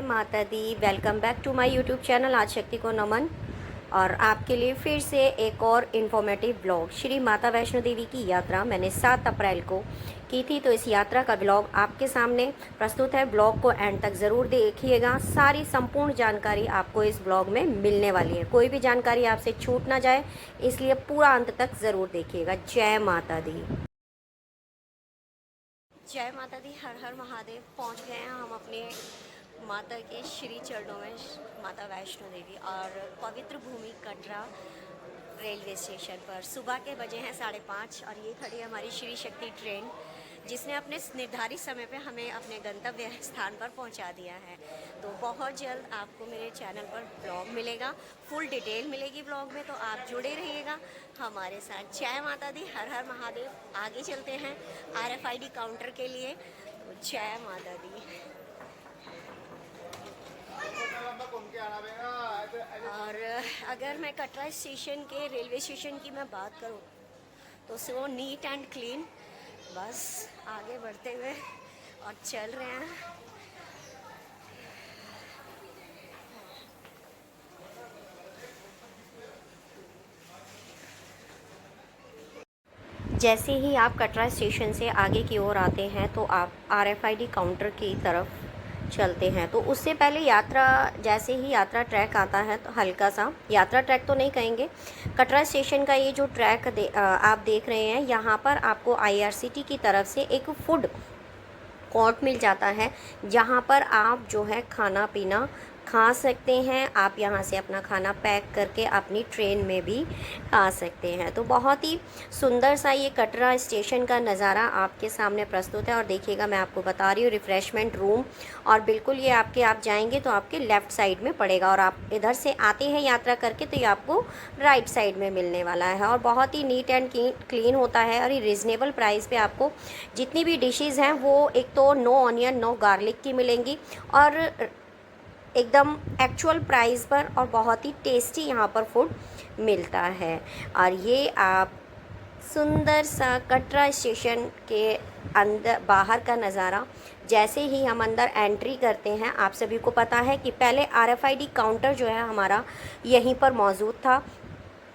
माता दी। Welcome back to my YouTube channel Adishakti को नमन। और आपके लिए फिर से एक और इन्फॉर्मेटिव ब्लॉग श्री माता वैष्णो देवी की यात्रा मैंने 7 अप्रैल को की थी। तो इस यात्रा का ब्लॉग आपके सामने प्रस्तुत है। ब्लॉग को एंड तक ज़रूर देखिएगा। सारी संपूर्ण जानकारी आपको इस ब्लॉग में मिलने वाली है। कोई भी जानकारी आपसे छूट ना जाए, इसलिए पूरा अंत तक ज़रूर देखिएगा। जय माता दी। जय माता दी। हर हर महादेव। पहुंच गए हैं हम अपने माता के श्री चरणों में, माता वैष्णो देवी और पवित्र भूमि कटरा रेलवे स्टेशन पर। सुबह के बजे हैं 5:30 और ये खड़ी है हमारी श्री शक्ति ट्रेन, जिसने अपने निर्धारित समय पे हमें अपने गंतव्य स्थान पर पहुंचा दिया है। तो बहुत जल्द आपको मेरे चैनल पर ब्लॉग मिलेगा, फुल डिटेल मिलेगी ब्लॉग में, तो आप जुड़े रहिएगा हमारे साथ। जय माता दी। हर हर महादेव। आगे चलते हैं RFID काउंटर के लिए। तो जय माता दी। और अगर मैं कटरा स्टेशन के रेलवे स्टेशन की मैं बात करूं तो सो नीट एंड क्लीन। बस आगे बढ़ते हुए और चल रहे हैं। जैसे ही आप कटरा स्टेशन से आगे की ओर आते हैं तो आप RFID काउंटर की तरफ चलते हैं। तो उससे पहले यात्रा, जैसे ही यात्रा ट्रैक आता है तो हल्का सा, यात्रा ट्रैक तो नहीं कहेंगे, कटरा स्टेशन का ये जो ट्रैक आप देख रहे हैं, यहाँ पर आपको IRCT की तरफ से एक फूड कोर्ट मिल जाता है, जहाँ पर आप जो है खाना पीना खा सकते हैं। आप यहाँ से अपना खाना पैक करके अपनी ट्रेन में भी खा सकते हैं। तो बहुत ही सुंदर सा ये कटरा स्टेशन का नज़ारा आपके सामने प्रस्तुत है। और देखिएगा, मैं आपको बता रही हूँ, रिफ़्रेशमेंट रूम, और बिल्कुल ये आप जाएंगे तो आपके लेफ़्ट साइड में पड़ेगा, और आप इधर से आते हैं यात्रा करके तो ये आपको राइट साइड में मिलने वाला है। और बहुत ही नीट एंड क्लीन होता है, और ये रिजनेबल प्राइस पे आपको जितनी भी डिशेज़ हैं वो एक तो नो ऑनियन नो गार्लिक की मिलेंगी, और एकदम एक्चुअल प्राइस पर, और बहुत ही टेस्टी यहाँ पर फूड मिलता है। और ये आप सुंदर सा कटरा स्टेशन के अंदर बाहर का नज़ारा। जैसे ही हम अंदर एंट्री करते हैं, आप सभी को पता है कि पहले RFID काउंटर जो है हमारा यहीं पर मौजूद था,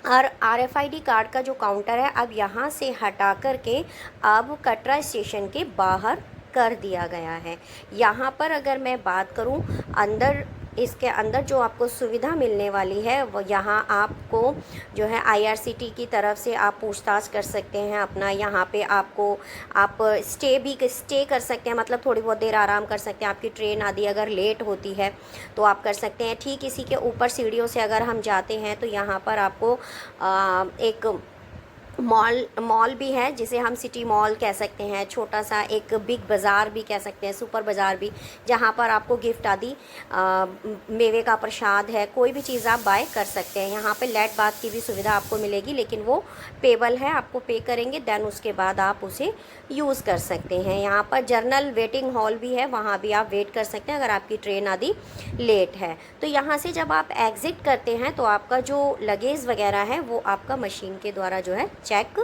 और RFID कार्ड का जो काउंटर है अब यहाँ से हटा कर के अब कटरा स्टेशन के बाहर कर दिया गया है। यहाँ पर अगर मैं बात करूँ अंदर, इसके अंदर जो आपको सुविधा मिलने वाली है वो, यहाँ आपको जो है IRCT की तरफ से आप पूछताछ कर सकते हैं अपना। यहाँ पे आपको आप स्टे कर सकते हैं, मतलब थोड़ी बहुत देर आराम कर सकते हैं। आपकी ट्रेन आदि अगर लेट होती है तो आप कर सकते हैं। ठीक इसी के ऊपर सीढ़ियों से अगर हम जाते हैं तो यहाँ पर आपको एक मॉल भी है, जिसे हम सिटी मॉल कह सकते हैं, छोटा सा एक बिग बाज़ार भी कह सकते हैं, सुपर बाज़ार भी, जहाँ पर आपको गिफ्ट आदि, मेवे का प्रसाद है, कोई भी चीज़ आप बाय कर सकते हैं। यहाँ पे लेट बाथ की भी सुविधा आपको मिलेगी, लेकिन वो पेबल है, आपको पे करेंगे देन उसके बाद आप उसे यूज़ कर सकते हैं। यहाँ पर जर्नल वेटिंग हॉल भी है, वहाँ भी आप वेट कर सकते हैं अगर आपकी ट्रेन आदि लेट है। तो यहाँ से जब आप एग्ज़िट करते हैं तो आपका जो लगेज वगैरह है वो आपका मशीन के द्वारा जो है चेक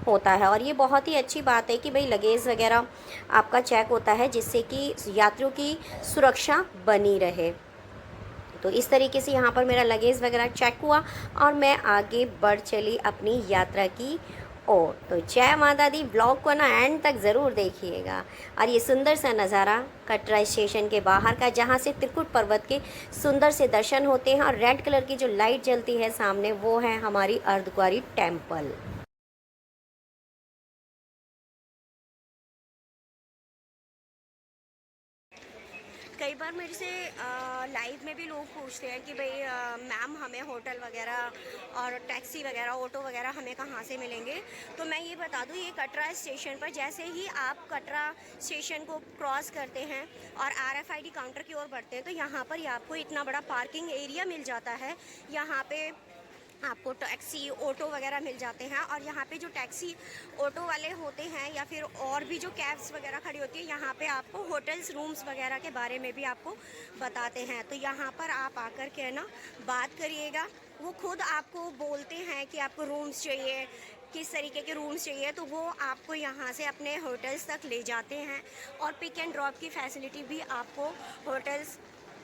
होता है। और ये बहुत ही अच्छी बात है कि भाई लगेज वगैरह आपका चेक होता है, जिससे कि यात्रियों की सुरक्षा बनी रहे। तो इस तरीके से यहाँ पर मेरा लगेज वगैरह चेक हुआ और मैं आगे बढ़ चली अपनी यात्रा की ओर। तो जय माता दी। ब्लॉग को ना एंड तक ज़रूर देखिएगा। और ये सुंदर सा नज़ारा कटरा स्टेशन के बाहर का, जहाँ से त्रिकुट पर्वत के सुंदर से दर्शन होते हैं, और रेड कलर की जो लाइट जलती है सामने, वो है हमारी अर्धकुंवारी टेम्पल। कई बार मेरे से लाइव में भी लोग पूछते हैं कि भाई मैम, हमें होटल वगैरह और टैक्सी वगैरह, ऑटो वगैरह हमें कहाँ से मिलेंगे। तो मैं ये बता दूँ, ये कटरा स्टेशन पर जैसे ही आप कटरा स्टेशन को क्रॉस करते हैं और RFID काउंटर की ओर बढ़ते हैं, तो यहाँ पर ही आपको इतना बड़ा पार्किंग एरिया मिल जाता है। यहाँ पे आपको टैक्सी ऑटो वगैरह मिल जाते हैं, और यहाँ पे जो टैक्सी ऑटो वाले होते हैं या फिर और भी जो कैब्स वगैरह खड़ी होती है, यहाँ पे आपको होटल्स रूम्स वगैरह के बारे में भी आपको बताते हैं। तो यहाँ पर आप आकर के ना बात करिएगा, वो खुद आपको बोलते हैं कि आपको रूम्स चाहिए, किस तरीके के रूम्स चाहिए, तो वो आपको यहाँ से अपने होटल्स तक ले जाते हैं। और पिक एंड ड्रॉप की फैसिलिटी भी आपको होटल्स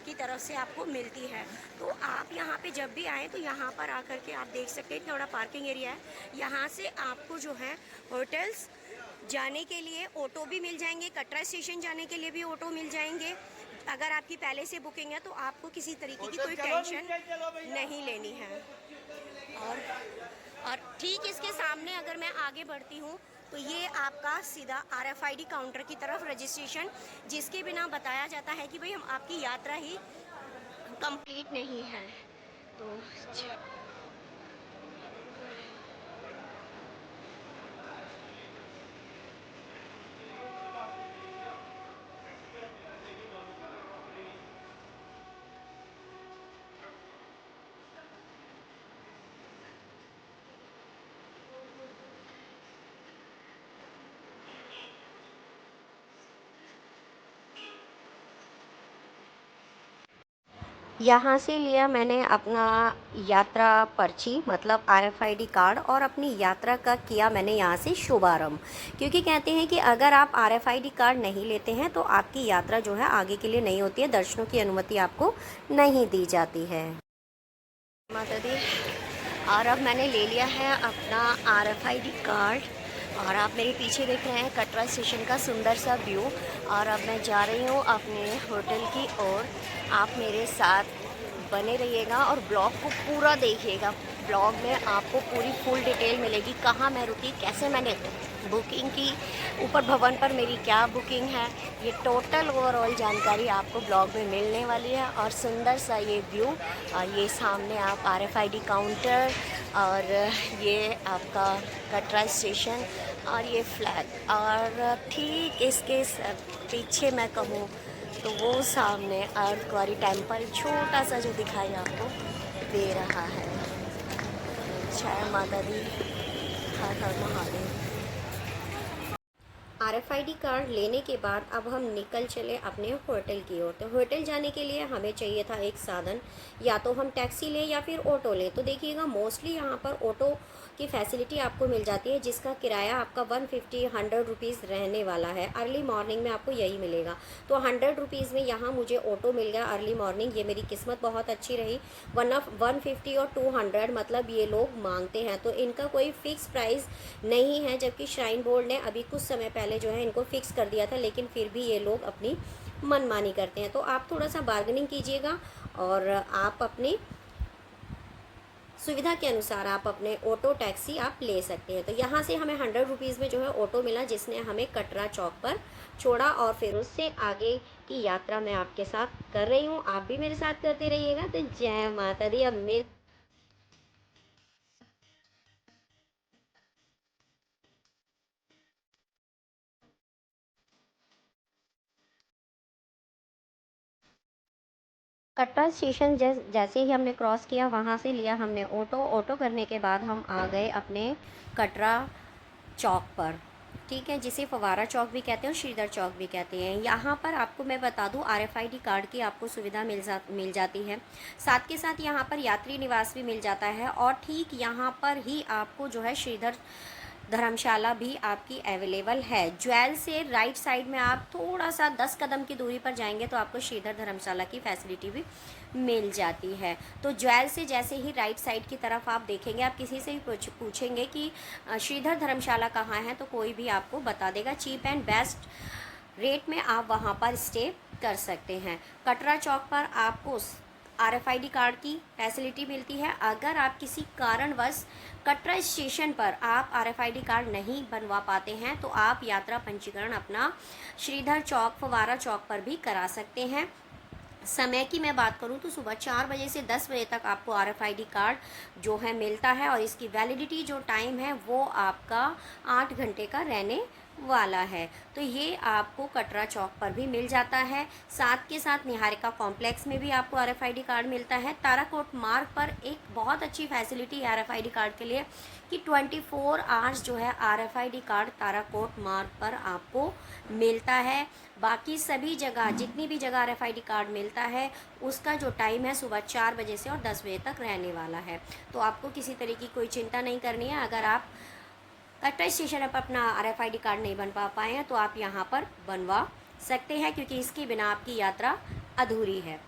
की तरफ से आपको मिलती है। तो आप यहाँ पे जब भी आएँ तो यहाँ पर आकर के आप देख सकते हैं, थोड़ा पार्किंग एरिया है। यहाँ से आपको जो है होटल्स जाने के लिए ऑटो भी मिल जाएंगे, कटरा स्टेशन जाने के लिए भी ऑटो मिल जाएंगे। अगर आपकी पहले से बुकिंग है तो आपको किसी तरीके की कोई टेंशन नहीं लेनी है। और और ठीक इसके सामने अगर मैं आगे बढ़ती हूँ तो ये आपका सीधा RFID काउंटर की तरफ रजिस्ट्रेशन, जिसके बिना बताया जाता है कि भाई हम आपकी यात्रा ही कंप्लीट नहीं है। तो यहाँ से लिया मैंने अपना यात्रा पर्ची, मतलब RFID कार्ड, और अपनी यात्रा का किया मैंने यहाँ से शुभारंभ। क्योंकि कहते हैं कि अगर आप RFID कार्ड नहीं लेते हैं तो आपकी यात्रा जो है आगे के लिए नहीं होती है, दर्शनों की अनुमति आपको नहीं दी जाती है। माता दी, और अब मैंने ले लिया है अपना RFID कार्ड, और आप मेरे पीछे देख रहे हैं कटरा स्टेशन का सुंदर सा व्यू। और अब मैं जा रही हूँ अपने होटल की ओर। आप मेरे साथ बने रहिएगा और ब्लॉग को पूरा देखिएगा। ब्लॉग में आपको पूरी फुल डिटेल मिलेगी, कहाँ मैं रुकी, कैसे मैंने बुकिंग की, ऊपर भवन पर मेरी क्या बुकिंग है, ये टोटल ओवरऑल जानकारी आपको ब्लॉग में मिलने वाली है। और सुंदर सा ये व्यू, और ये सामने आप RFID काउंटर, और ये आपका कटरा स्टेशन, और ये फ्लैग, और ठीक इसके पीछे मैं कहूँ तो वो सामने अर्धकुंवारी टेम्पल छोटा सा जो दिखाई आपको दे रहा है। जय माता दी, हर हर महादेव। RFID कार्ड लेने के बाद अब हम निकल चले अपने होटल की ओर। तो होटल जाने के लिए हमें चाहिए था एक साधन, या तो हम टैक्सी लें या फिर ऑटो लें। तो देखिएगा मोस्टली यहाँ पर ऑटो की फैसिलिटी आपको मिल जाती है, जिसका किराया आपका 150 रुपीज़ रहने वाला है। अर्ली मॉर्निंग में आपको यही मिलेगा। तो 100 रुपीज़ में यहाँ मुझे ऑटो मिल गया अर्ली मॉर्निंग। ये मेरी किस्मत बहुत अच्छी रही, वरना 150 और 200 मतलब ये लोग मांगते हैं। तो इनका कोई फ़िक्स प्राइस नहीं है, जबकि श्राइन बोर्ड ने अभी कुछ समय पहले जो है इनको फिक्स कर दिया था, लेकिन फिर भी ये लोग अपनी मनमानी करते हैं। तो आप थोड़ा सा बार्गेनिंग कीजिएगा और आप अपनी सुविधा के अनुसार आप अपने ऑटो टैक्सी आप ले सकते हैं। तो यहाँ से हमें 100 रुपीज़ में जो है ऑटो मिला, जिसने हमें कटरा चौक पर छोड़ा, और फिर उससे आगे की यात्रा मैं आपके साथ कर रही हूँ। आप भी मेरे साथ करते रहिएगा। तो जय माता दी। अब मैं कटरा स्टेशन जैसे ही हमने क्रॉस किया, वहाँ से लिया हमने ऑटो। ऑटो करने के बाद हम आ गए अपने कटरा चौक पर, ठीक है, जिसे फवारा चौक भी कहते हैं और श्रीधर चौक भी कहते हैं। यहाँ पर आपको मैं बता दूँ RFID कार्ड की आपको सुविधा मिल जाती है। साथ के साथ यहाँ पर यात्री निवास भी मिल जाता है, और ठीक यहाँ पर ही आपको जो है श्रीधर धर्मशाला भी आपकी अवेलेबल है। ज्वेल से राइट साइड में आप थोड़ा सा 10 कदम की दूरी पर जाएंगे तो आपको श्रीधर धर्मशाला की फैसिलिटी भी मिल जाती है। तो ज्वेल से जैसे ही राइट साइड की तरफ आप देखेंगे, आप किसी से भी पूछेंगे कि श्रीधर धर्मशाला कहाँ है, तो कोई भी आपको बता देगा। चीप एंड बेस्ट रेट में आप वहाँ पर स्टे कर सकते हैं। कटरा चौक पर आपको RFID कार्ड की फैसिलिटी मिलती है। अगर आप किसी कारणवश कटरा स्टेशन पर आप RFID कार्ड नहीं बनवा पाते हैं तो आप यात्रा पंजीकरण अपना श्रीधर चौक, फवारा चौक पर भी करा सकते हैं। समय की मैं बात करूं तो सुबह 4 बजे से 10 बजे तक आपको RFID कार्ड जो है मिलता है, और इसकी वैलिडिटी जो टाइम है वो आपका 8 घंटे का रहने वाला है। तो ये आपको कटरा चौक पर भी मिल जाता है। साथ के साथ निहारिका कॉम्प्लेक्स में भी आपको RFID कार्ड मिलता है। ताराकोट मार्ग पर एक बहुत अच्छी फैसिलिटी है RFID कार्ड के लिए कि 24 आवर्स जो है RFID कार्ड ताराकोट मार्ग पर आपको मिलता है। बाकी सभी जगह, जितनी भी जगह RFID कार्ड मिलता है, उसका जो टाइम है सुबह 4 बजे से और 10 बजे तक रहने वाला है। तो आपको किसी तरह की कोई चिंता नहीं करनी है। अगर आप कटरा स्टेशन पर अपना RFID कार्ड नहीं बन पाए हैं तो आप यहाँ पर बनवा सकते हैं, क्योंकि इसके बिना आपकी यात्रा अधूरी है।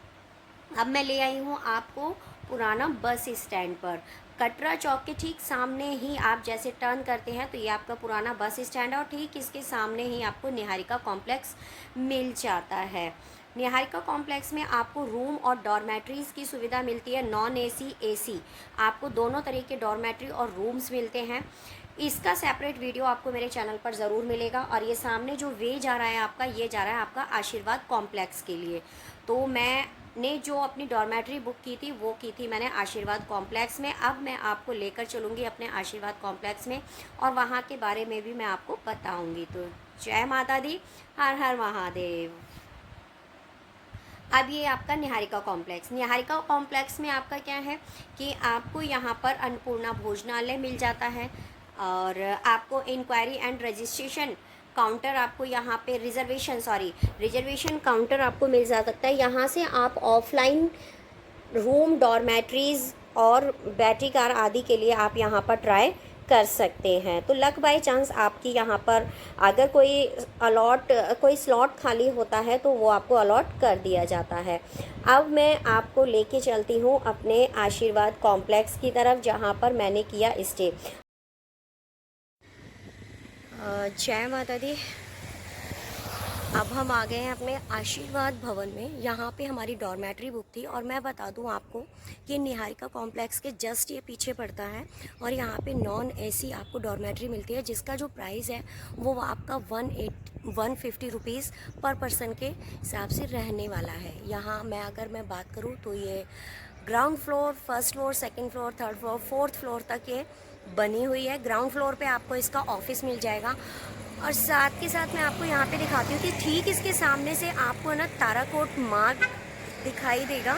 अब मैं ले आई हूँ आपको पुराना बस स्टैंड पर। कटरा चौक के ठीक सामने ही आप जैसे टर्न करते हैं तो ये आपका पुराना बस स्टैंड है, और ठीक इसके सामने ही आपको निहारिका कॉम्प्लेक्स मिल जाता है। निहारिका कॉम्प्लेक्स में आपको रूम और डॉर्मेट्रीज़ की सुविधा मिलती है, नॉन एसी एसी। आपको दोनों तरह के डॉर्मेट्री और रूम्स मिलते हैं। इसका सेपरेट वीडियो आपको मेरे चैनल पर ज़रूर मिलेगा। और ये सामने जो वे जा रहा है आपका, ये जा रहा है आपका आशीर्वाद कॉम्प्लेक्स के लिए। तो मैंने जो अपनी डॉर्मेट्री बुक की थी वो की थी मैंने आशीर्वाद कॉम्प्लेक्स में। अब मैं आपको लेकर चलूँगी अपने आशीर्वाद कॉम्प्लेक्स में, और वहाँ के बारे में भी मैं आपको बताऊँगी। तो जय माता दी, हर हर महादेव। अब ये आपका निहारिका कॉम्प्लेक्स। निहारिका कॉम्प्लेक्स में आपका क्या है कि आपको यहाँ पर अन्नपूर्णा भोजनालय मिल जाता है, और आपको इंक्वायरी एंड रजिस्ट्रेशन काउंटर, आपको यहाँ पे रिजर्वेशन काउंटर आपको मिल जा सकता है। यहाँ से आप ऑफलाइन रूम, डॉर्मेट्रीज़ और बैटरी कार आदि के लिए आप यहाँ पर ट्राई कर सकते हैं। तो लक बाय चांस आपकी यहाँ पर अगर कोई स्लॉट खाली होता है तो वो आपको अलॉट कर दिया जाता है। अब मैं आपको लेके चलती हूँ अपने आशीर्वाद कॉम्प्लेक्स की तरफ, जहाँ पर मैंने किया स्टे। जय माता दी। अब हम आ गए हैं अपने आशीर्वाद भवन में। यहाँ पे हमारी डॉर्मेट्री बुक थी, और मैं बता दूँ आपको कि निहारिका कॉम्प्लेक्स के जस्ट ये पीछे पड़ता है, और यहाँ पे नॉन एसी आपको डॉर्मेट्री मिलती है, जिसका जो प्राइस है वो आपका 150 रुपीज़ पर पर्सन के हिसाब से रहने वाला है। यहाँ मैं बात करूँ तो ये ground floor, first floor, second floor, third floor, fourth floor तक ये बनी हुई है। ग्राउंड फ्लोर पे आपको इसका ऑफिस मिल जाएगा, और साथ के साथ मैं आपको यहाँ पे दिखाती हूँ कि ठीक इसके सामने से आपको ना ताराकोट मार्ग दिखाई देगा।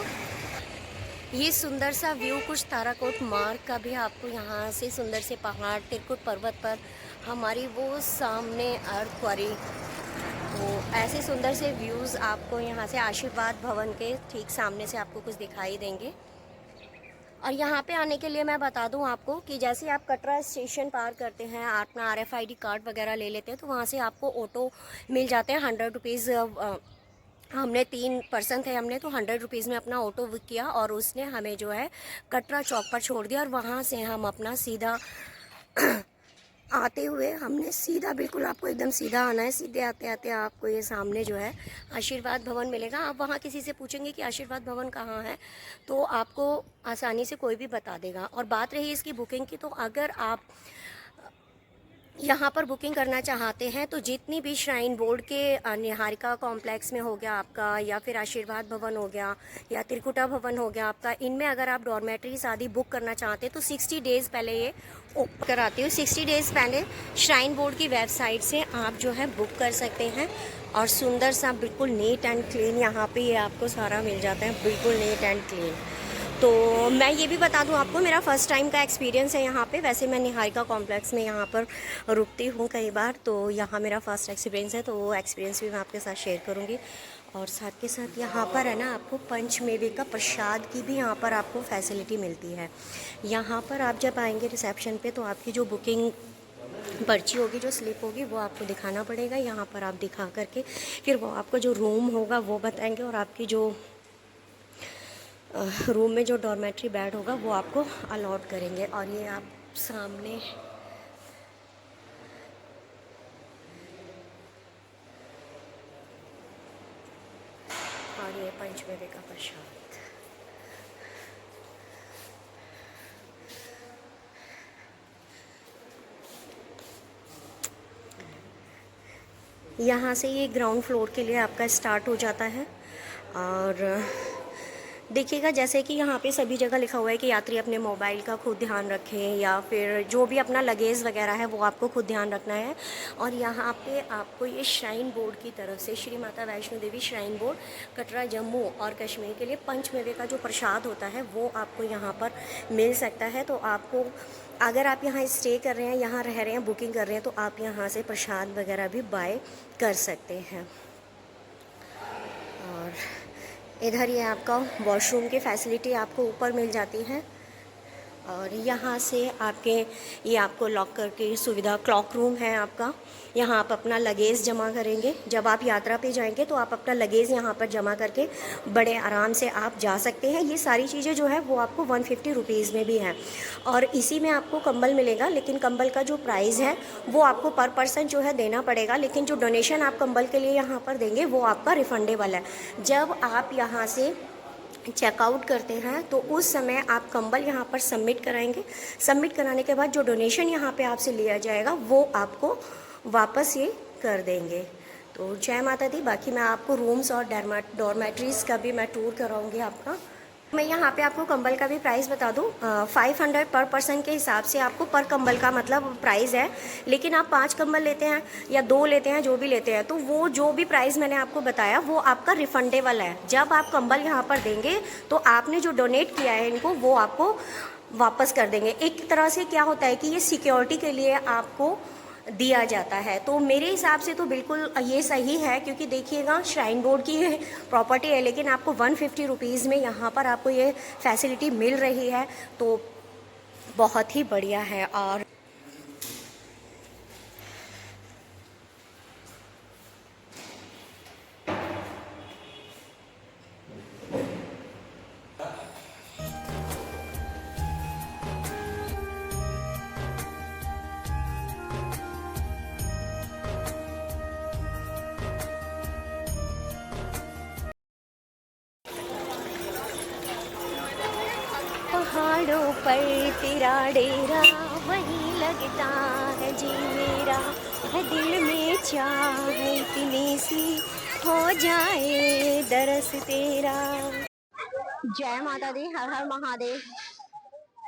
ये सुंदर सा व्यू कुछ ताराकोट मार्ग का भी आपको यहाँ से सुंदर से पहाड़, त्रिकुट पर्वत पर हमारी वो सामने अर्थ क्वारी, तो ऐसे सुंदर से व्यूज़ आपको यहाँ से आशीर्वाद भवन के ठीक सामने से आपको कुछ दिखाई देंगे। और यहाँ पे आने के लिए मैं बता दूँ आपको कि जैसे आप कटरा स्टेशन पार करते हैं, अपना RFID कार्ड वगैरह ले लेते हैं, तो वहाँ से आपको ऑटो मिल जाते हैं 100 रुपीज़। हमने 3 पर्सन थे, हमने तो 100 रुपीज़ में अपना ऑटो बुक किया, और उसने हमें जो है कटरा चौक पर छोड़ दिया, और वहाँ से हम अपना सीधा आते हुए हमने सीधा, बिल्कुल आपको एकदम सीधा आना है। सीधे आते आते आपको ये सामने जो है आशीर्वाद भवन मिलेगा। आप वहाँ किसी से पूछेंगे कि आशीर्वाद भवन कहाँ है, तो आपको आसानी से कोई भी बता देगा। और बात रही इसकी बुकिंग की, तो अगर आप यहाँ पर बुकिंग करना चाहते हैं तो जितनी भी श्राइन बोर्ड के निहारिका कॉम्प्लेक्स में हो गया आपका, या फिर आशीर्वाद भवन हो गया, या त्रिकुटा भवन हो गया आपका, इनमें अगर आप डॉर्मेट्रीज आदि बुक करना चाहते हैं तो 60 डेज़ पहले ये ओपन कराती हूँ। 60 डेज़ पहले श्राइन बोर्ड की वेबसाइट से आप जो है बुक कर सकते हैं, और सुंदर सा बिल्कुल नीट एंड क्लीन यहाँ पे ये आपको सारा मिल जाता है, बिल्कुल नीट एंड क्लीन। तो मैं ये भी बता दूं आपको, मेरा फ़र्स्ट टाइम का एक्सपीरियंस है यहाँ पे। वैसे मैं निहारिका कॉम्प्लेक्स में यहाँ पर रुकती हूँ कई बार, तो यहाँ मेरा फ़र्स्ट एक्सपीरियंस है, तो वो एक्सपीरियंस भी मैं आपके साथ शेयर करूँगी। और साथ के साथ यहाँ पर है ना, आपको पंचमेवे का प्रसाद की भी यहाँ पर आपको फैसिलिटी मिलती है। यहाँ पर आप जब आएँगे रिसेप्शन पर, तो आपकी जो बुकिंग पर्ची होगी, जो स्लिप होगी, वो आपको दिखाना पड़ेगा। यहाँ पर आप दिखा करके फिर वो आपको जो रूम होगा वो बताएंगे, और आपकी जो रूम में जो डॉर्मेट्री बेड होगा वो आपको अलॉट करेंगे। और ये आप सामने और ये पंचमेवे का प्रसाद। यहाँ से ये ग्राउंड फ्लोर के लिए आपका स्टार्ट हो जाता है। और देखिएगा जैसे कि यहाँ पे सभी जगह लिखा हुआ है कि यात्री अपने मोबाइल का खुद ध्यान रखें, या फिर जो भी अपना लगेज वगैरह है वो आपको खुद ध्यान रखना है। और यहाँ पे आपको ये श्राइन बोर्ड की तरफ से, श्री माता वैष्णो देवी श्राइन बोर्ड कटरा जम्मू और कश्मीर के लिए पंचमेवे का जो प्रसाद होता है वो आपको यहाँ पर मिल सकता है। तो आपको, अगर आप यहाँ स्टे कर रहे हैं, यहाँ रह रहे हैं, बुकिंग कर रहे हैं, तो आप यहाँ से प्रसाद वगैरह भी बाय कर सकते हैं। और इधर ये आपका वॉशरूम की फैसिलिटी आपको ऊपर मिल जाती है। और यहाँ से आपके ये आपको लॉकर की सुविधा, क्लॉक रूम है आपका। यहाँ आप अपना लगेज जमा करेंगे। जब आप यात्रा पे जाएंगे तो आप अपना लगेज यहाँ पर जमा करके बड़े आराम से आप जा सकते हैं। ये सारी चीज़ें जो है वो आपको 150 रुपीज़ में भी हैं। और इसी में आपको कंबल मिलेगा, लेकिन कंबल का जो प्राइस है वो आपको पर पर्सन जो है देना पड़ेगा, लेकिन जो डोनेशन आप कंबल के लिए यहाँ पर देंगे वो आपका रिफंडेबल है। जब आप यहाँ से चेकआउट करते हैं तो उस समय आप कंबल यहाँ पर सबमिट कराएंगे। सबमिट कराने के बाद जो डोनेशन यहाँ पे आपसे लिया जाएगा वो आपको वापस ये कर देंगे। तो जय माता दी। बाकी मैं आपको रूम्स और डॉर्मेट्रीज़ का भी मैं टूर कराऊंगी आपका। मैं यहाँ पे आपको कंबल का भी प्राइस बता दूँ। 500 पर पर्सन के हिसाब से आपको पर कंबल का मतलब प्राइस है, लेकिन आप 5 कंबल लेते हैं या 2 लेते हैं, जो भी लेते हैं, तो वो जो भी प्राइस मैंने आपको बताया वो आपका रिफंडेबल है। जब आप कंबल यहाँ पर देंगे तो आपने जो डोनेट किया है इनको वो आपको वापस कर देंगे। एक तरह से क्या होता है कि ये सिक्योरिटी के लिए आपको दिया जाता है। तो मेरे हिसाब से तो बिल्कुल ये सही है, क्योंकि देखिएगा श्राइन बोर्ड की प्रॉपर्टी है, लेकिन आपको 150 रुपीज़ में यहाँ पर आपको ये फैसिलिटी मिल रही है, तो बहुत ही बढ़िया है। और पहाड़ों पर तेरा डेरा वहीं लगता है जी मेरा, है दिल में चाह इतनी सी हो जाए दरस तेरा। जय माता दी, हर हर महादेव।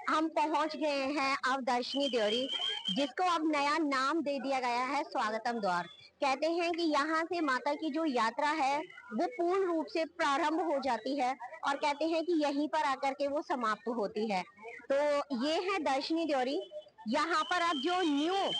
हम पहुंच गए हैं अब दर्शनी देवरी, जिसको अब नया नाम दे दिया गया है स्वागतम द्वार। कहते हैं कि यहाँ से माता की जो यात्रा है वो पूर्ण रूप से प्रारंभ हो जाती है, और कहते हैं कि यहीं पर आकर के वो समाप्त होती है। तो ये है दर्शनी देवरी। यहाँ पर अब जो न्यू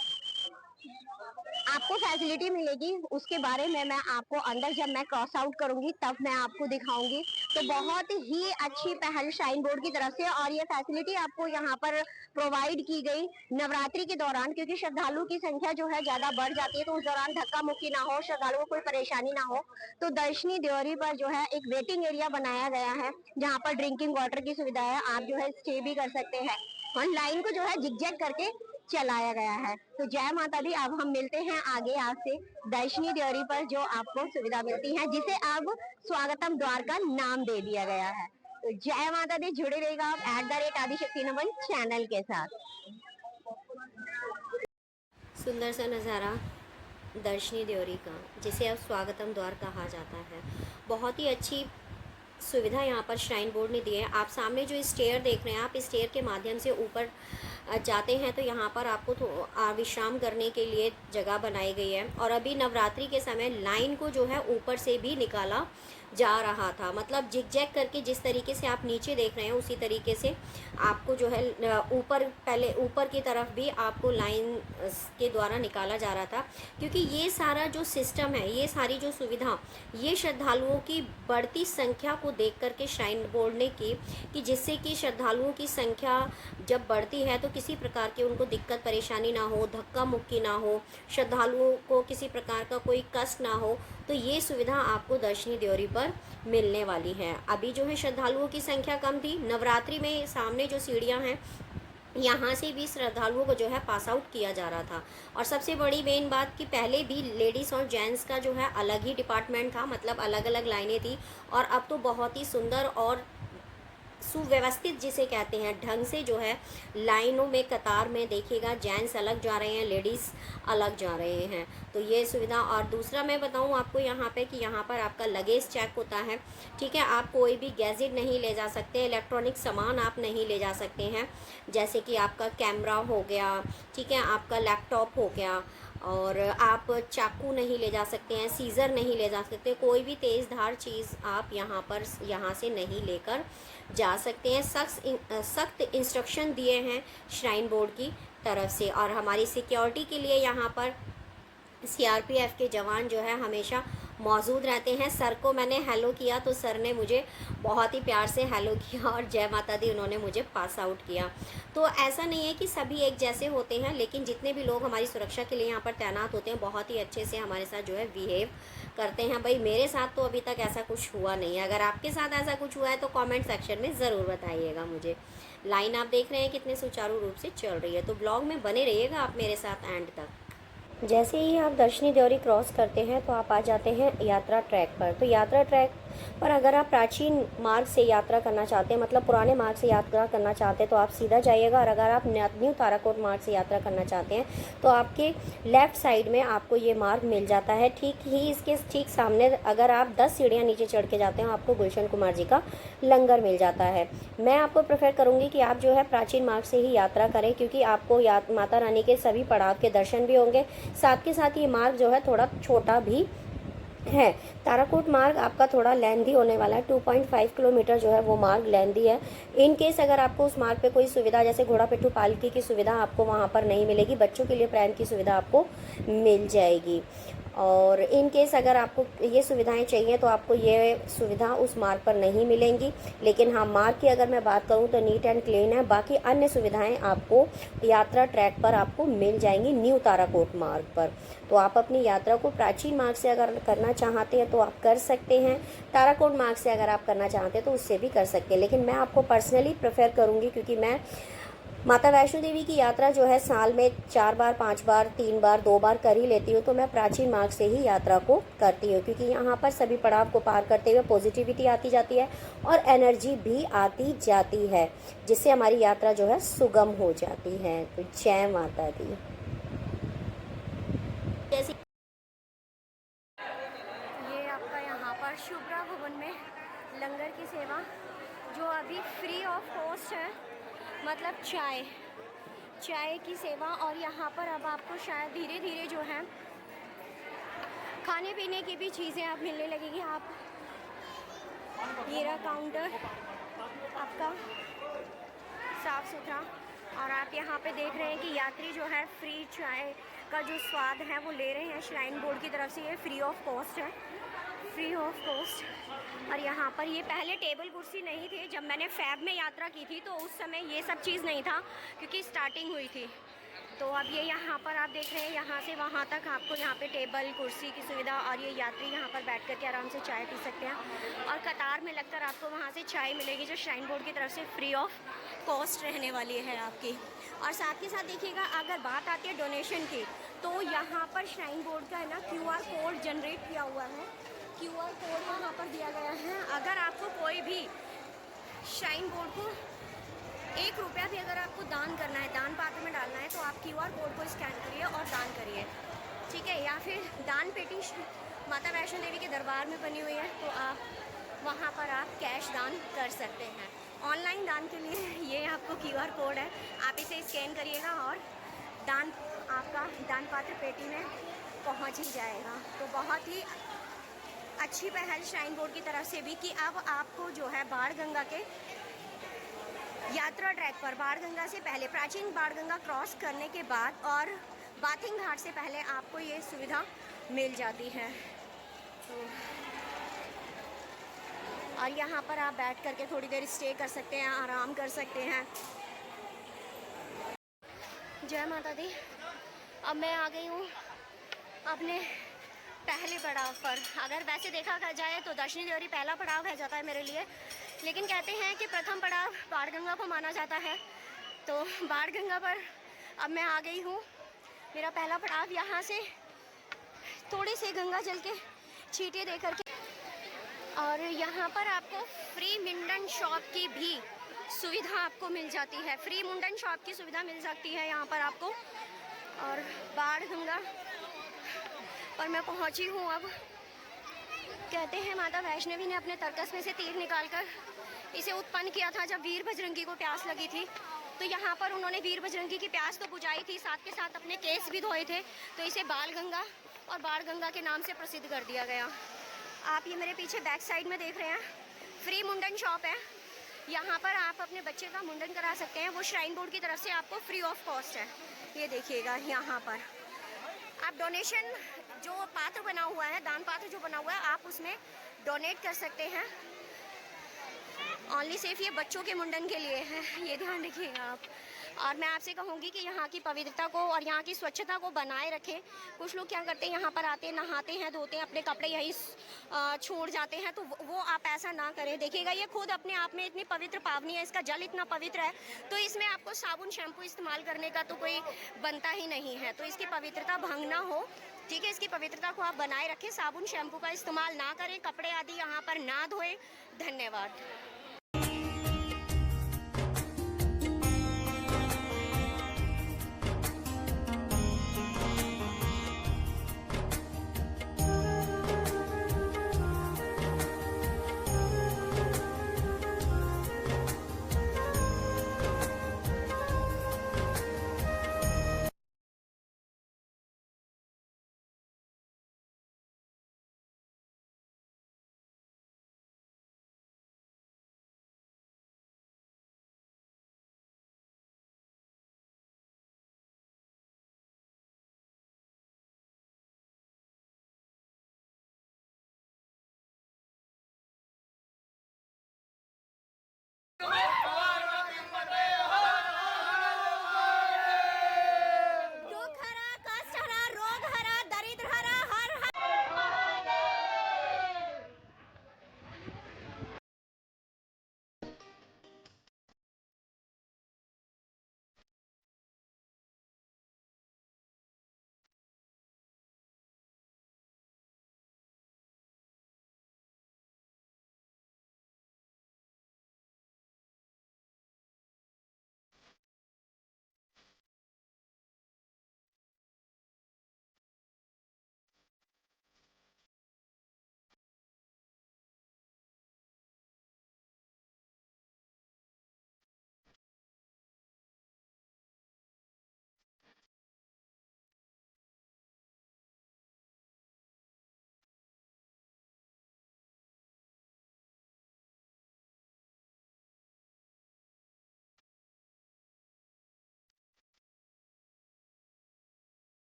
आपको फैसिलिटी मिलेगी उसके बारे में मैं आपको अंदर जब मैं क्रॉस आउट करूंगी तब मैं आपको दिखाऊंगी। तो बहुत ही अच्छी पहल श्राइन बोर्ड की तरफ से, और ये फैसिलिटी आपको यहाँ पर प्रोवाइड की गई नवरात्रि के दौरान, क्योंकि श्रद्धालुओं की संख्या जो है ज्यादा बढ़ जाती है, तो उस दौरान धक्का मुक्की ना हो, श्रद्धालुओं को कोई परेशानी ना हो, तो दर्शनी देवरी पर जो है एक वेटिंग एरिया बनाया गया है, जहाँ पर ड्रिंकिंग वाटर की सुविधा है। आप जो है स्टे भी कर सकते हैं, और लाइन को जो है जिग करके चलाया गया है। तो जय माता दी। अब हम मिलते हैं आगे आपसे दर्शनी देवरी पर जो आपको सुविधा मिलती है, जिसे अब स्वागतम द्वार का नाम दे दिया गया है। तो जय माता दी। जुड़े रहेगा आप @आदिशक्ति नमन चैनल के साथ। सुंदर सा नज़ारा दर्शनी देवरी का, जिसे अब स्वागतम द्वार कहा जाता है। बहुत ही अच्छी सुविधा यहाँ पर श्राइन बोर्ड ने दी है। आप सामने जो स्टेयर देख रहे हैं, आप स्टेयर के माध्यम से ऊपर जाते हैं तो यहाँ पर आपको विश्राम करने के लिए जगह बनाई गई है। और अभी नवरात्रि के समय लाइन को जो है ऊपर से भी निकाला जा रहा था, मतलब जिग करके जिस तरीके से आप नीचे देख रहे हैं उसी तरीके से आपको जो है ऊपर, पहले ऊपर की तरफ भी आपको लाइन के द्वारा निकाला जा रहा था, क्योंकि ये सारा जो सिस्टम है, ये सारी जो सुविधा, ये श्रद्धालुओं की बढ़ती संख्या को देख करके श्राइन बोर्ड ने की, कि जिससे कि श्रद्धालुओं की संख्या जब बढ़ती है तो किसी प्रकार की उनको दिक्कत परेशानी ना हो, धक्का मुक्की ना हो, श्रद्धालुओं को किसी प्रकार का कोई कष्ट ना हो। तो ये सुविधा आपको दर्शनी देवरी पर मिलने वाली है। अभी जो है श्रद्धालुओं की संख्या कम थी। नवरात्रि में सामने जो सीढ़ियाँ हैं यहाँ से भी श्रद्धालुओं को जो है पास आउट किया जा रहा था। और सबसे बड़ी मेन बात कि पहले भी लेडीज़ और जेंट्स का जो है अलग ही डिपार्टमेंट था, मतलब अलग अलग लाइनें थी, और अब तो बहुत ही सुंदर और सुव्यवस्थित जिसे कहते हैं ढंग से जो है लाइनों में कतार में देखिएगा, जेंट्स अलग जा रहे हैं, लेडीज़ अलग जा रहे हैं। तो ये सुविधा। और दूसरा मैं बताऊं आपको यहाँ पे कि यहाँ पर आपका लगेज चेक होता है, ठीक है। आप कोई भी गैजेट नहीं ले जा सकते, इलेक्ट्रॉनिक सामान आप नहीं ले जा सकते हैं, जैसे कि आपका कैमरा हो गया, ठीक है, आपका लैपटॉप हो गया, और आप चाकू नहीं ले जा सकते हैं, सीज़र नहीं ले जा सकते, कोई भी तेज़ धार चीज़ आप यहाँ से नहीं लेकर जा सकते हैं। सख्त इंस्ट्रक्शन दिए हैं श्राइन बोर्ड की तरफ से। और हमारी सिक्योरिटी के लिए यहाँ पर CRPF के जवान जो है हमेशा मौजूद रहते हैं। सर को मैंने हेलो किया तो सर ने मुझे बहुत ही प्यार से हेलो किया और जय माता दी उन्होंने मुझे पास आउट किया। तो ऐसा नहीं है कि सभी एक जैसे होते हैं, लेकिन जितने भी लोग हमारी सुरक्षा के लिए यहाँ पर तैनात होते हैं बहुत ही अच्छे से हमारे साथ जो है बिहेव करते हैं। भाई मेरे साथ तो अभी तक ऐसा कुछ हुआ नहीं है, अगर आपके साथ ऐसा कुछ हुआ है तो कमेंट सेक्शन में ज़रूर बताइएगा मुझे। लाइन आप देख रहे हैं कितने सुचारू रूप से चल रही है, तो ब्लॉग में बने रहिएगा आप मेरे साथ एंड तक। जैसे ही आप दर्शनी देवरी क्रॉस करते हैं तो आप आ जाते हैं यात्रा ट्रैक पर। तो यात्रा ट्रैक पर अगर आप प्राचीन मार्ग से यात्रा करना चाहते हैं, मतलब पुराने मार्ग से यात्रा करना चाहते हैं तो आप सीधा जाइएगा, और अगर आप न्यू ताराकोट मार्ग से यात्रा करना चाहते हैं तो आपके लेफ़्ट साइड में आपको ये मार्ग मिल जाता है। ठीक ही इसके ठीक सामने अगर आप 10 सीढ़ियाँ नीचे चढ़ के जाते हैं आपको गुलशन कुमार जी का लंगर मिल जाता है। मैं आपको प्रेफर करूँगी कि आप जो है प्राचीन मार्ग से ही यात्रा करें, क्योंकि आपको माता रानी के सभी पड़ाव के दर्शन भी होंगे। साथ के साथ ये मार्ग जो है थोड़ा छोटा भी है। ताराकोट मार्ग आपका थोड़ा लेंदी होने वाला है, 2.5 किलोमीटर जो है वो मार्ग लेंदी है। इन केस अगर आपको उस मार्ग पे कोई सुविधा जैसे घोड़ा पिट्ठू पालकी की सुविधा आपको वहाँ पर नहीं मिलेगी, बच्चों के लिए प्रैम की सुविधा आपको मिल जाएगी। और इन केस अगर आपको ये सुविधाएं चाहिए तो आपको ये सुविधा उस मार्ग पर नहीं मिलेंगी। लेकिन हाँ, मार्ग की अगर मैं बात करूँ तो नीट एंड क्लीन है। बाकी अन्य सुविधाएं आपको यात्रा ट्रैक पर आपको मिल जाएंगी न्यू ताराकोट मार्ग पर। तो आप अपनी यात्रा को प्राचीन मार्ग से अगर करना चाहते हैं तो आप कर सकते हैं, ताराकोट मार्ग से अगर आप करना चाहते हैं तो उससे भी कर सकते हैं। लेकिन मैं आपको पर्सनली प्रेफर करूँगी, क्योंकि मैं माता वैष्णो देवी की यात्रा जो है साल में 4 बार 5 बार 3 बार 2 बार कर ही लेती हूँ, तो मैं प्राचीन मार्ग से ही यात्रा को करती हूँ, क्योंकि यहाँ पर सभी पड़ाव को पार करते हुए पॉजिटिविटी आती जाती है और एनर्जी भी आती जाती है, जिससे हमारी यात्रा जो है सुगम हो जाती है। तो जय माता दी। जैसे ये आपका यहाँ पर शुभ्रा भवन में लंगर की सेवा जो अभी फ्री ऑफ कॉस्ट है, मतलब चाय की सेवा। और यहाँ पर अब आपको शायद धीरे धीरे जो है खाने पीने की भी चीज़ें अब मिलने लगेगी। आप ये रहा काउंटर आपका साफ़ सुथरा, और आप यहाँ पे देख रहे हैं कि यात्री जो है फ्री चाय का जो स्वाद है वो ले रहे हैं श्राइन बोर्ड की तरफ से। ये फ्री ऑफ कॉस्ट है, फ्री ऑफ कॉस्ट। और यहाँ पर ये पहले टेबल कुर्सी नहीं थे, जब मैंने फैब में यात्रा की थी तो उस समय ये सब चीज़ नहीं था, क्योंकि स्टार्टिंग हुई थी। तो अब ये यहाँ पर आप देख रहे हैं यहाँ से वहाँ तक आपको यहाँ पे टेबल कुर्सी की सुविधा, और ये यात्री यहाँ पर बैठ कर के आराम से चाय पी सकते हैं। और कतार में लगकर आपको वहाँ से चाय मिलेगी जो श्राइन बोर्ड की तरफ से फ्री ऑफ कॉस्ट रहने वाली है आपकी। और साथ के साथ देखिएगा, अगर बात आती है डोनेशन की, तो यहाँ पर श्राइन बोर्ड का है ना QR कोड जनरेट किया हुआ है। QR कोड यहाँ पर दिया गया है। अगर आपको कोई भी श्राइन बोर्ड को 1 रुपया भी अगर आपको दान करना है, दान पात्र में डालना है, तो आप QR कोड को स्कैन करिए और दान करिए, ठीक है। या फिर दान पेटी माता वैष्णो देवी के दरबार में बनी हुई है, तो आप वहाँ पर आप कैश दान कर सकते हैं। ऑनलाइन दान के लिए ये आपको QR कोड है, आप इसे स्कैन करिएगा और दान आपका दान पात्र पेटी में पहुँच ही जाएगा। तो बहुत ही अच्छी पहल श्राइन बोर्ड की तरफ से भी कि अब आपको जो है बाणगंगा के यात्रा ट्रैक पर बाणगंगा से पहले, प्राचीन बाणगंगा क्रॉस करने के बाद और बाथिंग घाट से पहले आपको ये सुविधा मिल जाती है। तो और यहाँ पर आप बैठ करके थोड़ी देर स्टे कर सकते हैं, आराम कर सकते हैं। जय माता दी। अब मैं आ गई हूँ अपने पहले पड़ाव पर। अगर वैसे देखा जाए तो दर्शनी देवरी पहला पड़ाव है जाता है मेरे लिए, लेकिन कहते हैं कि प्रथम पड़ाव बाणगंगा को माना जाता है। तो बाणगंगा पर अब मैं आ गई हूँ। मेरा पहला पड़ाव यहाँ से थोड़े से गंगा जल के छींटे दे करके, और यहाँ पर आपको फ्री मुंडन शॉप की भी सुविधा आपको मिल जाती है। फ्री मुंडन शॉप की सुविधा मिल सकती है यहाँ पर आपको। और बाणगंगा पर मैं पहुँची हूँ अब। कहते हैं माता वैष्णवी ने अपने तरकस में से तीर निकालकर इसे उत्पन्न किया था जब वीर बजरंगी को प्यास लगी थी। तो यहाँ पर उन्होंने वीर बजरंगी की प्यास तो बुझाई थी, साथ के साथ अपने केस भी धोए थे, तो इसे बाणगंगा और बाणगंगा के नाम से प्रसिद्ध कर दिया गया। आप ये मेरे पीछे बैक साइड में देख रहे हैं, फ्री मुंडन शॉप है। यहाँ पर आप अपने बच्चे का मुंडन करा सकते हैं, वो श्राइन बोर्ड की तरफ से आपको फ्री ऑफ कॉस्ट है। ये देखिएगा, यहाँ पर आप डोनेशन जो पात्र बना हुआ है, दान पात्र जो बना हुआ है, आप उसमें डोनेट कर सकते हैं। ओनली सिर्फ ये बच्चों के मुंडन के लिए है, ये ध्यान रखिएगा आप। और मैं आपसे कहूँगी कि यहाँ की पवित्रता को और यहाँ की स्वच्छता को बनाए रखें। कुछ लोग क्या करते हैं, यहाँ पर आते हैं, नहाते हैं, धोते हैं, अपने कपड़े यहीं छोड़ जाते हैं, तो वो आप ऐसा ना करें। देखिएगा ये खुद अपने आप में इतनी पवित्र पावनी है, इसका जल इतना पवित्र है, तो इसमें आपको साबुन शैम्पू इस्तेमाल करने का तो कोई बनता ही नहीं है। तो इसकी पवित्रता भंग ना हो, ठीक है, इसकी पवित्रता को आप बनाए रखें। साबुन शैम्पू का इस्तेमाल ना करें, कपड़े आदि यहाँ पर ना धोएं। धन्यवाद।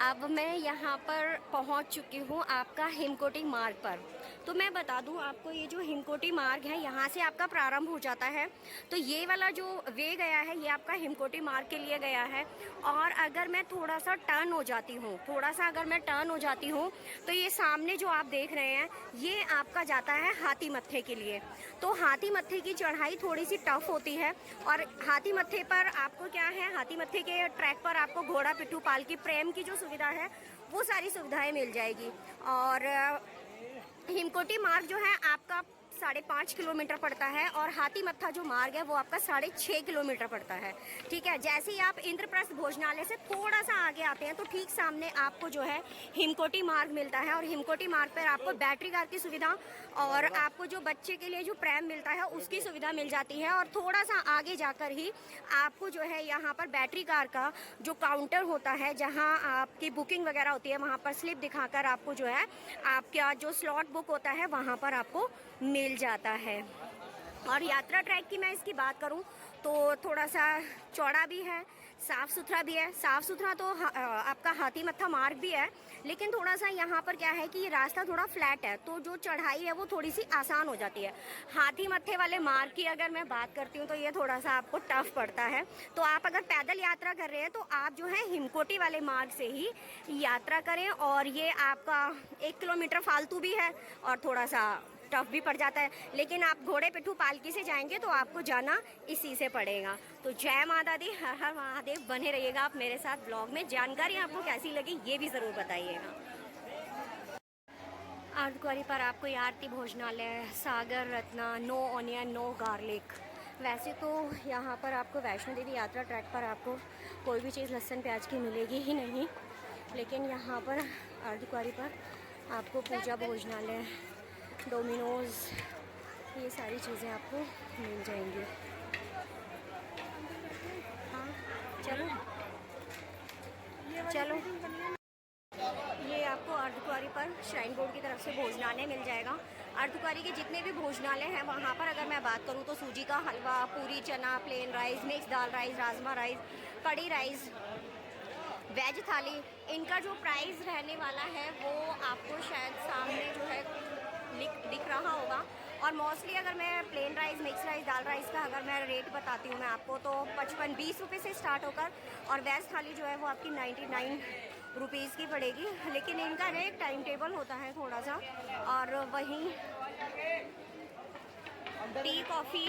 अब मैं यहाँ पर पहुँच चुकी हूँ आपका हिमकोटी मार्ग पर। तो मैं बता दूँ आपको, ये जो हिमकोटी मार्ग है यहाँ से आपका प्रारंभ हो जाता है। तो ये वाला जो वे गया है ये आपका हिमकोटी मार्ग के लिए गया है। और अगर मैं थोड़ा सा टर्न हो जाती हूँ, तो ये सामने जो आप देख रहे हैं ये आपका जाता है हाथी मत्थे के लिए। तो हाथी मत्थे की चढ़ाई थोड़ी सी टफ होती है। और हाथी मत्थे पर आपको क्या है, हाथी मत्थे के ट्रैक पर आपको घोड़ा, पिट्ठू, पालकी, प्रेम की जो सुविधा है वो सारी सुविधाएं मिल जाएगी। और हिमकोटी मार्ग जो है आपका 5.5 किलोमीटर पड़ता है और हाथी मत्था जो मार्ग है वो आपका 6.5 किलोमीटर पड़ता है। ठीक है, जैसे ही आप इंद्रप्रस्थ भोजनालय से थोड़ा सा आगे आते हैं तो ठीक सामने आपको जो है हिमकोटी मार्ग मिलता है। और हिमकोटी मार्ग पर आपको बैटरी कार की सुविधा और आपको जो बच्चे के लिए जो प्रैम मिलता है उसकी सुविधा मिल जाती है। और थोड़ा सा आगे जाकर ही आपको जो है यहाँ पर बैटरी कार का जो काउंटर होता है, जहाँ आपकी बुकिंग वगैरह होती है, वहाँ पर स्लिप दिखाकर आपको जो है आपका जो स्लॉट बुक होता है वहाँ पर आपको मिल जाता है। और यात्रा ट्रैक की मैं इसकी बात करूं तो थोड़ा सा चौड़ा भी है, साफ़ सुथरा भी है। साफ़ सुथरा तो आपका हाथी मत्था मार्ग भी है, लेकिन थोड़ा सा यहाँ पर क्या है कि ये रास्ता थोड़ा फ्लैट है, तो जो चढ़ाई है वो थोड़ी सी आसान हो जाती है। हाथी मत्थे वाले मार्ग की अगर मैं बात करती हूँ तो ये थोड़ा सा आपको टफ पड़ता है। तो आप अगर पैदल यात्रा कर रहे हैं तो आप जो है हिमकोटी वाले मार्ग से ही यात्रा करें। और ये आपका 1 किलोमीटर फालतू भी है और थोड़ा सा टफ भी पड़ जाता है, लेकिन आप घोड़े पिट्ठू पालकी से जाएंगे तो आपको जाना इसी से पड़ेगा। तो जय माता दी, हर हर महादेव। बने रहिएगा आप मेरे साथ ब्लॉग में। जानकारी आपको कैसी लगी ये भी ज़रूर बताइएगा। अर्धकुंवारी पर आपको ये Aarti Bhojanalaya, Sagar Ratna, no onion no garlic. वैसे तो यहाँ पर आपको वैष्णो देवी यात्रा ट्रैक पर आपको कोई भी चीज़ लहसुन प्याज की मिलेगी ही नहीं, लेकिन यहाँ पर अर्धकुंवारी पर आपको पूजा भोजनालय, डोमिनोज़, ये सारी चीज़ें आपको मिल जाएंगी। हाँ चलो चलो, ये आपको अर्धकुंवारी पर श्राइन बोर्ड की तरफ से भोजनालय मिल जाएगा। अर्धकुंवारी के जितने भी भोजनालय हैं वहाँ पर अगर मैं बात करूँ तो सूजी का हलवा, पूरी चना, प्लेन राइस, मिक्स दाल राइस, राजमा राइस, कड़ी राइस, वेज थाली, इनका जो प्राइस रहने वाला है वो आपको शायद सामने जो है दिख रहा होगा। और मोस्टली अगर मैं प्लेन राइस, मिक्स राइस, दाल राइस का अगर मैं रेट बताती हूँ मैं आपको तो 55-20 रुपये से स्टार्ट होकर, और वेज थाली जो है वो आपकी 99 रुपीज़ की पड़ेगी। लेकिन इनका ना एक टाइम टेबल होता है थोड़ा सा। और वहीं टी कॉफ़ी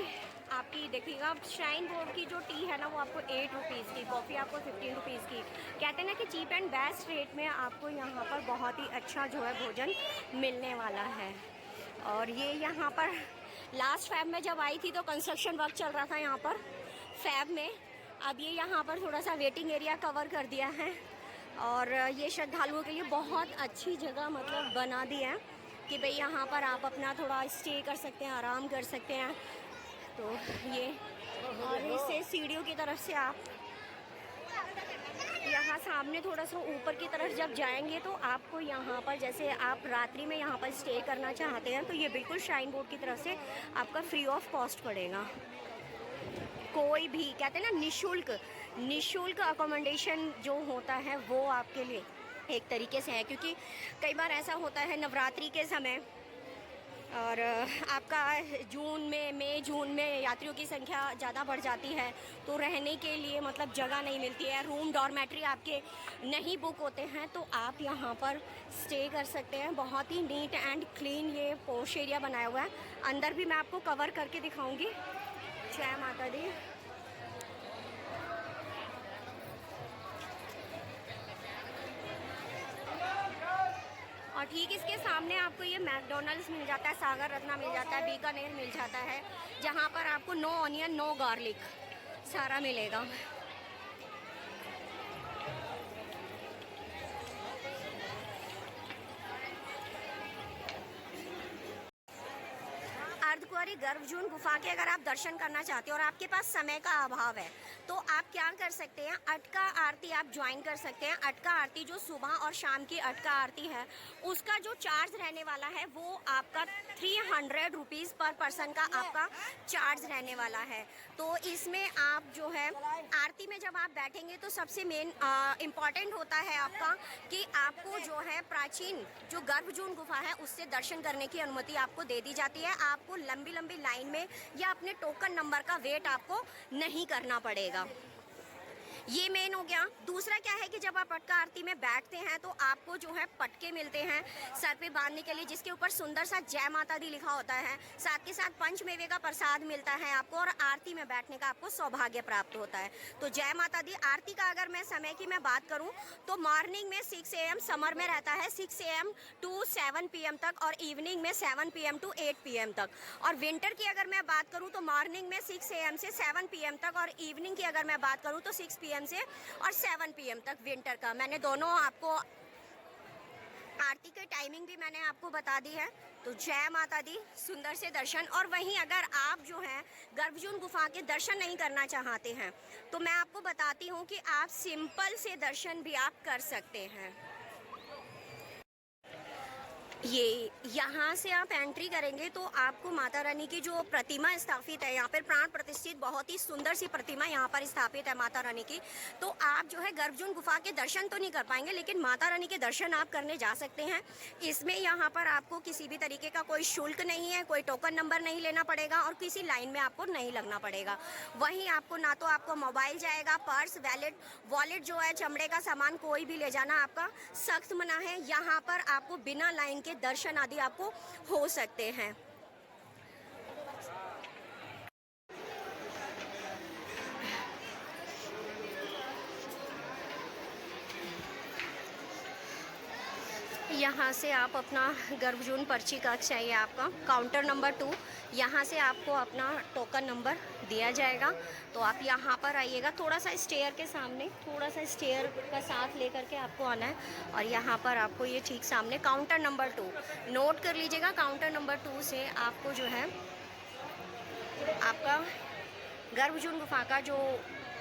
आपकी देखिएगा, श्राइन बोर्ड की जो टी है ना वो आपको 8 रुपीज़ की, कॉफ़ी आपको 15 रुपीज़ की। कहते हैं ना कि चीप एंड बेस्ट रेट में आपको यहाँ पर बहुत ही अच्छा जो है भोजन मिलने वाला है। और ये यहाँ पर लास्ट फैब में जब आई थी तो कंस्ट्रक्शन वर्क चल रहा था यहाँ पर फैब में। अब ये यहाँ पर थोड़ा सा वेटिंग एरिया कवर कर दिया है और ये श्रद्धालुओं के लिए बहुत अच्छी जगह मतलब बना दी है कि भाई यहाँ पर आप अपना थोड़ा स्टे कर सकते हैं, आराम कर सकते हैं। तो ये, और इससे सीढ़ियों की तरफ से आप यहाँ सामने थोड़ा सा ऊपर की तरफ जब जाएंगे तो आपको यहाँ पर, जैसे आप रात्रि में यहाँ पर स्टे करना चाहते हैं तो ये बिल्कुल श्राइन बोर्ड की तरफ से आपका फ्री ऑफ कॉस्ट पड़ेगा। कोई भी, कहते हैं ना निशुल्क अकोमोडेशन जो होता है वो आपके लिए एक तरीके से है। क्योंकि कई बार ऐसा होता है नवरात्रि के समय और आपका मई जून में यात्रियों की संख्या ज़्यादा बढ़ जाती है तो रहने के लिए मतलब जगह नहीं मिलती है, रूम डॉर्मेट्री आपके नहीं बुक होते हैं, तो आप यहाँ पर स्टे कर सकते हैं। बहुत ही नीट एंड क्लीन ये पोश एरिया बनाया हुआ है। अंदर भी मैं आपको कवर करके दिखाऊंगी। जय माता दी। और ठीक इसके सामने आपको ये मैकडोनल्ड्स मिल जाता है, सागर रत्ना मिल जाता है, बीकानेर मिल जाता है, जहाँ पर आपको नो ऑनियन नो गार्लिक सारा मिलेगा। अर्धकुंवारी गर्भजून गुफा के अगर आप दर्शन करना चाहते हो और आपके पास समय का अभाव है तो आप क्या कर सकते हैं, अटका आरती आप ज्वाइन कर सकते हैं। अटका आरती जो सुबह और शाम की अटका आरती है उसका जो चार्ज रहने वाला है वो आपका 300 रुपीज़ पर पर्सन का आपका चार्ज रहने वाला है। तो इसमें आप जो है आरती में जब आप बैठेंगे तो सबसे मेन इम्पॉर्टेंट होता है आपका कि आपको जो है प्राचीन जो गर्भजून गुफा है उससे दर्शन करने की अनुमति आपको दे दी जाती है। आपको लंबी लंबी लाइन में या अपने टोकन नंबर का वेट आपको नहीं करना पड़ेगा। ये मेन हो गया। दूसरा क्या है कि जब आप अटका आरती में बैठते हैं तो आपको जो है पटके मिलते हैं सर पे बांधने के लिए, जिसके ऊपर सुंदर सा जय माता दी लिखा होता है। साथ के साथ पंचमेवे का प्रसाद मिलता है आपको और आरती में बैठने का आपको सौभाग्य प्राप्त होता है। तो जय माता दी। आरती का अगर मैं समय की मैं बात करूं तो मॉर्निंग में 6 AM समर में रहता है 6 AM टू 7 PM तक, और इवनिंग में 7 PM टू 8 PM तक। और विंटर की अगर मैं बात करूं तो मॉर्निंग में 6 AM से 7 PM तक, और इवनिंग की अगर मैं बात करूं तो 6 PM से और 7 PM तक विंटर का। मैंने दोनों आपको आरती के टाइमिंग भी मैंने आपको बता दी है। तो जय माता दी, सुंदर से दर्शन। और वहीं अगर आप जो है गर्भजून गुफा के दर्शन नहीं करना चाहते हैं तो मैं आपको बताती हूँ कि आप सिंपल से दर्शन भी आप कर सकते हैं। ये यहाँ से आप एंट्री करेंगे तो आपको माता रानी की जो प्रतिमा स्थापित है यहाँ पर, प्राण प्रतिष्ठित बहुत ही सुंदर सी प्रतिमा यहाँ पर स्थापित है माता रानी की। तो आप जो है गर्भजून गुफा के दर्शन तो नहीं कर पाएंगे, लेकिन माता रानी के दर्शन आप करने जा सकते हैं। इसमें यहाँ पर आपको किसी भी तरीके का कोई शुल्क नहीं है, कोई टोकन नंबर नहीं लेना पड़ेगा और किसी लाइन में आपको नहीं लगना पड़ेगा। वहीं आपको ना तो आपको मोबाइल जाएगा, पर्स, वॉलेट जो है चमड़े का सामान कोई भी ले जाना आपका सख्त मना है। यहाँ पर आपको बिना लाइन के दर्शन आदि आपको हो सकते हैं। यहाँ से आप अपना गर्भजून पर्ची का चाहिए आपका काउंटर नंबर 2, यहाँ से आपको अपना टोकन नंबर दिया जाएगा। तो आप यहाँ पर आइएगा, थोड़ा सा स्टेयर के सामने, थोड़ा सा स्टेयर का साथ लेकर के आपको आना है और यहाँ पर आपको ये ठीक सामने काउंटर नंबर 2 नोट कर लीजिएगा। काउंटर नंबर 2 से आपको जो है आपका गर्भजून गुफा का जो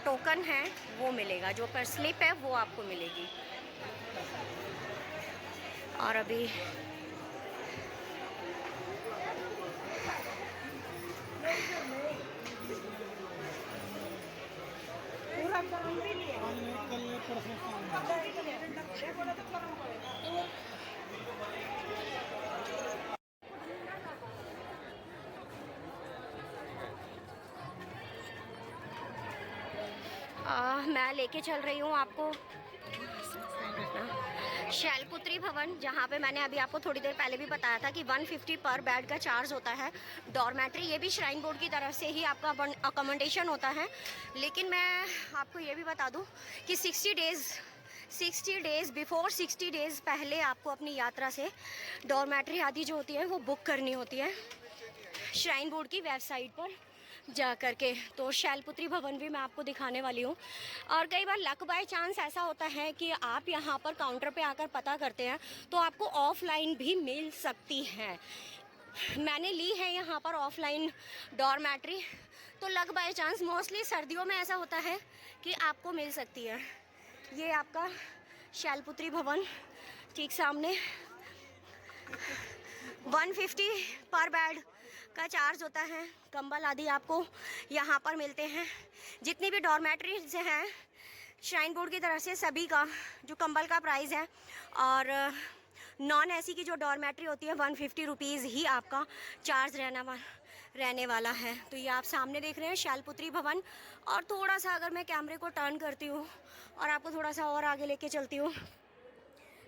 टोकन है वो मिलेगा, जो पर स्लिप है वो आपको मिलेगी। और अभी मैं लेके चल रही हूँ आपको शैलपुत्री भवन, जहाँ पे मैंने अभी आपको थोड़ी देर पहले भी बताया था कि 150 पर बेड का चार्ज होता है। डॉर्मेट्री ये भी श्राइन बोर्ड की तरफ से ही आपका अकोमोडेशन होता है। लेकिन मैं आपको ये भी बता दूँ कि 60 डेज़ बिफोर 60 डेज़ पहले आपको अपनी यात्रा से डॉर्मेट्री आदि जो होती है वो बुक करनी होती है श्राइन बोर्ड की वेबसाइट पर जा कर के। तो शैलपुत्री भवन भी मैं आपको दिखाने वाली हूँ। और कई बार लक बाय चांस ऐसा होता है कि आप यहाँ पर काउंटर पे आकर पता करते हैं तो आपको ऑफलाइन भी मिल सकती है। मैंने ली है यहाँ पर ऑफलाइन डॉर्मेट्री, तो लक बाय चांस मोस्टली सर्दियों में ऐसा होता है कि आपको मिल सकती है। ये आपका शैलपुत्री भवन ठीक सामने 150 पर बेड का चार्ज होता है। कंबल आदि आपको यहाँ पर मिलते हैं। जितनी भी डॉर्मेट्रीज हैं श्राइन बोर्ड की तरफ से सभी का जो कंबल का प्राइस है, और नॉन एसी की जो डॉर्मेट्री होती है 150 रुपीज़ ही आपका चार्ज रहने वाला है। तो ये आप सामने देख रहे हैं शैलपुत्री भवन। और थोड़ा सा अगर मैं कैमरे को टर्न करती हूँ और आपको थोड़ा सा और आगे लेके चलती हूँ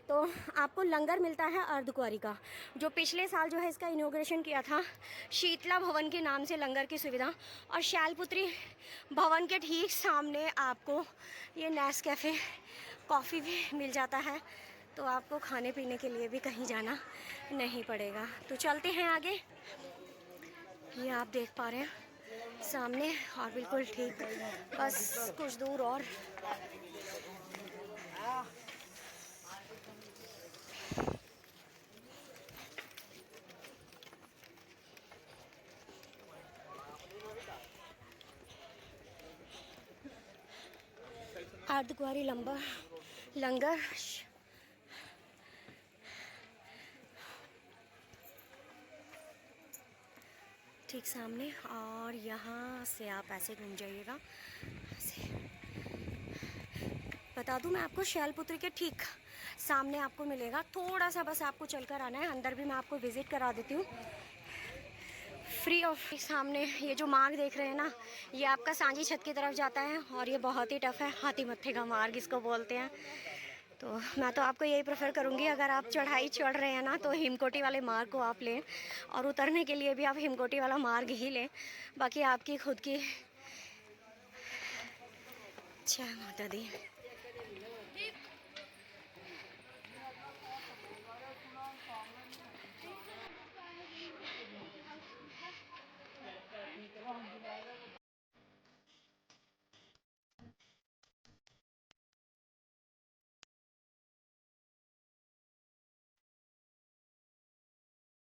तो आपको लंगर मिलता है अर्धकुंवारी का, जो पिछले साल जो है इसका इनॉग्रेशन किया था शीतला भवन के नाम से लंगर की सुविधा। और शैलपुत्री भवन के ठीक सामने आपको ये नेस्कैफ़े कॉफ़ी भी मिल जाता है, तो आपको खाने पीने के लिए भी कहीं जाना नहीं पड़ेगा। तो चलते हैं आगे। ये आप देख पा रहे हैं सामने, और बिल्कुल ठीक बस कुछ दूर और अर्धकुंवारी लंगर ठीक सामने। और यहाँ से आप ऐसे घूम जाइएगा। बता दूँ मैं आपको शैलपुत्री के ठीक सामने आपको मिलेगा, थोड़ा सा बस आपको चलकर आना है। अंदर भी मैं आपको विज़िट करा देती हूँ फ्री ऑफ। सामने ये जो मार्ग देख रहे हैं ना, ये आपका सांझी छत की तरफ जाता है और ये बहुत ही टफ़ है, हाथी मत्थे का मार्ग इसको बोलते हैं। तो मैं तो आपको यही प्रेफर करूँगी, अगर आप चढ़ाई चढ़ रहे हैं ना तो हिमकोटी वाले मार्ग को आप लें, और उतरने के लिए भी आप हिमकोटी वाला मार्ग ही लें। बाकी आपकी खुद की। जय माता दी।